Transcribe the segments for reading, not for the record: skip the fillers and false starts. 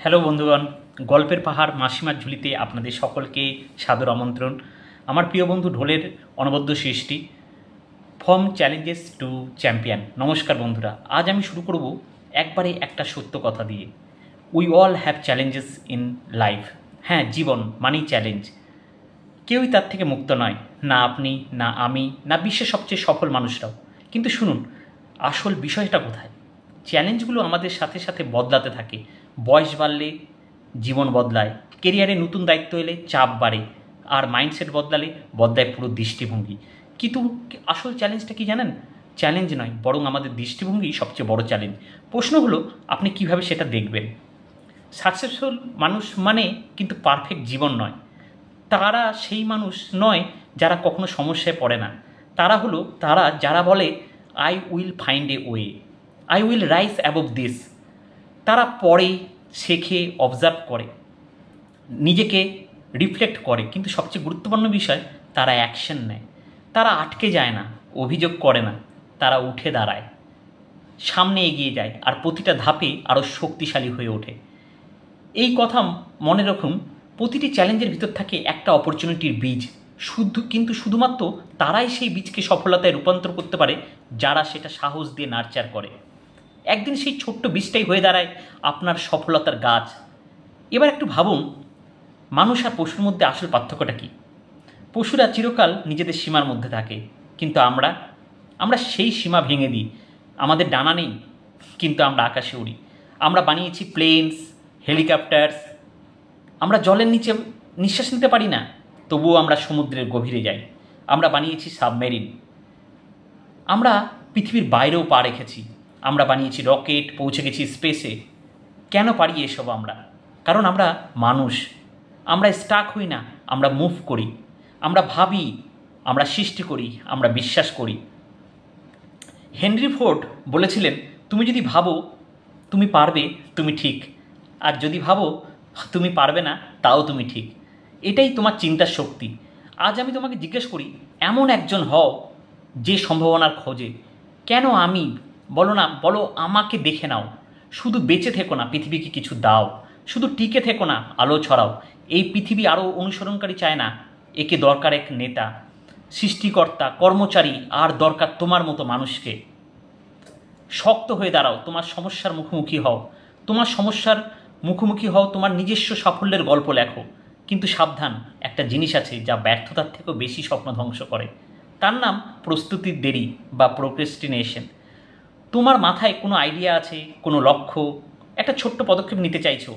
Hello বন্ধুগণ, গল্পের পাহাড় মাসিমার ঝুলিতে আপনাদের সকলকে সাদর আমন্ত্রণ। আমার প্রিয় বন্ধু ঢোলের অনবদ্য সৃষ্টি, ফ্রম চ্যালেঞ্জেস টু চ্যাম্পিয়ন। নমস্কার বন্ধুরা, আজ আমি শুরু করব একবারে একটা সত্য কথা দিয়ে। We all have challenges in life. হ্যাঁ, জীবন মানেই চ্যালেঞ্জ। কেউই তার থেকে মুক্ত নয়, না আপনি, না আমি, না বিশ্বের সবচেয়ে সফল মানুষরাও। কিন্তু শুনুন, আসল বিষয়টা কোথায়? চ্যালেঞ্জগুলো আমাদের সাথে সাথে বদলাতে থাকে। বয়স বাড়লে জীবন বদলায়, কেরিয়ারে নতুন দায়িত্ব এলে চাপ বাড়ে, আর মাইন্ডসেট বদলালে বদলায় পুরো দৃষ্টিভঙ্গি। কিন্তু আসল চ্যালেঞ্জটা কি জানেন? চ্যালেঞ্জ নয়, বরং আমাদের দৃষ্টিভঙ্গি সবচেয়ে বড় চ্যালেঞ্জ। প্রশ্ন হলো, আপনি কিভাবে সেটা দেখবেন? সাকসেসফুল মানুষ মানে কিন্তু পারফেক্ট জীবন নয়। তারা সেই মানুষ নয় যারা কখনো সমস্যায় পড়ে না। তারা যারা বলে, I will find a way, I will rise above this. তারা পড়ে, শেখে, অবজার্ভ করে, নিজেকে রিফ্লেক্ট করে, কিন্তু সবচেয়ে গুরুত্বপূর্ণ বিষয়, তারা অ্যাকশন নেয়। তারা আটকে যায় না, অভিযোগ করে না, তারা উঠে দাঁড়ায়, সামনে এগিয়ে যায়, আর প্রতিটা ধাপে আরও শক্তিশালী হয়ে ওঠে। এই কথা মনে রাখুন, প্রতিটি চ্যালেঞ্জের ভিতর থাকে একটা অপরচুনিটির বীজ। শুধুমাত্র তারাই সেই বীজকে সফলতায় রূপান্তর করতে পারে যারা সেটা সাহস দিয়ে নার্চার করে। একদিন সেই ছোট্ট বীজটাই হয়ে দাঁড়ায় আপনার সফলতার গাছ। এবার একটু ভাবুন, মানুষ আর পশুর মধ্যে আসল পার্থক্যটা কী? পশুরা চিরকাল নিজেদের সীমার মধ্যে থাকে, কিন্তু আমরা সেই সীমা ভেঙে দিই। আমাদের ডানা নেই, কিন্তু আমরা আকাশে উড়ি। আমরা বানিয়েছি প্লেনস, হেলিকপ্টারস। আমরা জলের নিচে নিঃশ্বাস নিতে পারি না, তবুও আমরা সমুদ্রের গভীরে যাই। আমরা বানিয়েছি সাবমেরিন। আমরা পৃথিবীর বাইরেও পা রেখেছি। আমরা বানিয়েছি রকেট, পৌঁছে গেছি স্পেসে। কেন পারি এসব আমরা? কারণ আমরা মানুষ। আমরা স্টাক হই না, আমরা মুভ করি। আমরা ভাবি, আমরা সৃষ্টি করি, আমরা বিশ্বাস করি। হেনরি ফোর্ড বলেছিলেন, তুমি যদি ভাবো তুমি পারবে, তুমি ঠিক। আর যদি ভাবো তুমি পারবে না, তাও তুমি ঠিক। এটাই তোমার চিন্তার শক্তি। আজ আমি তোমাকে জিজ্ঞেস করি, এমন একজন হও যে সম্ভাবনার খোঁজে। কেন আমি? বলো না, বলো আমাকে দেখে নাও। শুধু বেঁচে থেকো না, পৃথিবীকে কিছু দাও। শুধু টিকে থেকো না, আলো ছড়াও। এই পৃথিবী আরও অনুসরণকারী চায় না, একে দরকার এক নেতা, সৃষ্টিকর্তা, কর্মচারী, আর দরকার তোমার মতো মানুষকে। শক্ত হয়ে দাঁড়াও, তোমার সমস্যার মুখোমুখি হও। তোমার নিজস্ব সাফল্যের গল্প লেখো। কিন্তু সাবধান, একটা জিনিস আছে যা ব্যর্থতার থেকেও বেশি স্বপ্ন ধ্বংস করে। তার নাম প্রস্তুতির দেরি বা প্রোক্রেস্টিনেশন। তোমার মাথায় কোনো আইডিয়া আছে, কোনো লক্ষ্য, একটা ছোট্ট পদক্ষেপ নিতে চাইছো,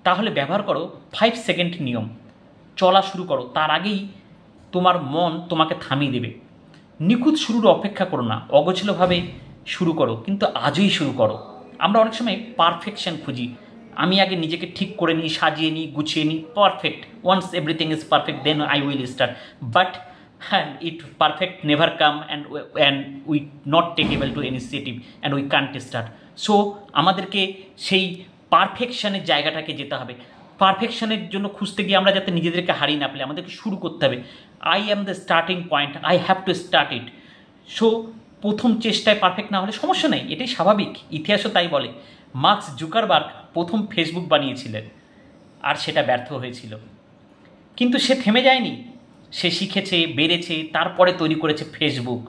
তাহলে ব্যবহার করো 5 সেকেন্ড নিয়ম। চলা শুরু করো, তার আগেই তোমার মন তোমাকে থামিয়ে দেবে। নিখুঁত শুরুর অপেক্ষা করো না, অগোছালোভাবে শুরু করো, কিন্তু আজই শুরু করো। আমরা অনেক সময় পারফেকশন খুঁজি। আমি আগে নিজেকে ঠিক করে নিই, সাজিয়ে নিই, গুছিয়ে নিই, perfect. Once everything is perfect, then I will start. But it perfect never come, and we not take able to initiative and we can't start. So আমাদেরকে সেই পারফেকশনের জায়গাটাকে যেতে হবে। পারফেকশনের জন্য খুঁজতে গিয়ে আমরা যাতে নিজেদেরকে হারিয়ে না ফেলি, আমাদেরকে শুরু করতে হবে। I am the starting point, I have to start it. So প্রথম চেষ্টায় পারফেক্ট না হলে সমস্যা নেই, এটাই স্বাভাবিক। ইতিহাসও তাই বলে। মার্ক জুকারবার্গ প্রথম ফেসবুক বানিয়েছিলেন, আর সেটা ব্যর্থ হয়েছিল। কিন্তু সে থেমে যায়নি। সে শিখেছে, বেড়েছে, তারপরে তৈরি করেছে ফেসবুক,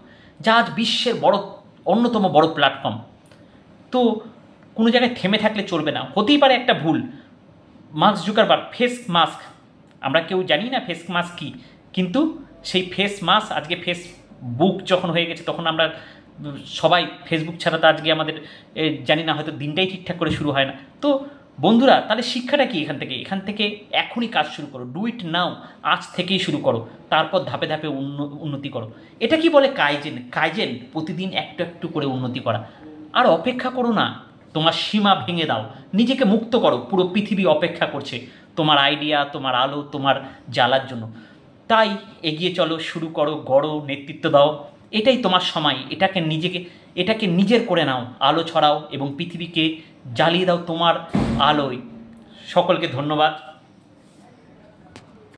যা আজ বিশ্বের অন্যতম বড় প্ল্যাটফর্ম। তো কোনো জায়গায় থেমে থাকলে চলবে না। হতেই পারে একটা ভুল। মার্ক জুকারবার্গ ফেস মাস্ক, আমরা কেউ জানি না ফেস মাস্ক কী, কিন্তু সেই ফেস মাস্ক আজকে ফেসবুক যখন হয়ে গেছে, তখন আমরা সবাই ফেসবুক ছাড়া তো আজকে আমাদের জানি না, হয়তো দিনটাই ঠিকঠাক করে শুরু হয় না। তো বন্ধুরা, তাহলে শিক্ষাটা কি এখান থেকে এখনই কাজ শুরু করো। ডু ইট নাও, আজ থেকেই শুরু করো, তারপর ধাপে ধাপে উন্নতি করো। এটা কি বলে কাইজেন, প্রতিদিন একটু একটু করে উন্নতি করা। আর অপেক্ষা করো না, তোমার সীমা ভেঙে দাও, নিজেকে মুক্ত করো। পুরো পৃথিবী অপেক্ষা করছে তোমার আইডিয়া, তোমার আলো, তোমার জ্বালার জন্য। তাই এগিয়ে চলো, শুরু করো, গড়ো, নেতৃত্ব দাও। এটাই তোমার সময়। এটাকে নিজের করে নাও, আলো ছড়াও এবং পৃথিবীকে জ্বালিয়ে দাও তোমার আলোয়। সকলকে ধন্যবাদ।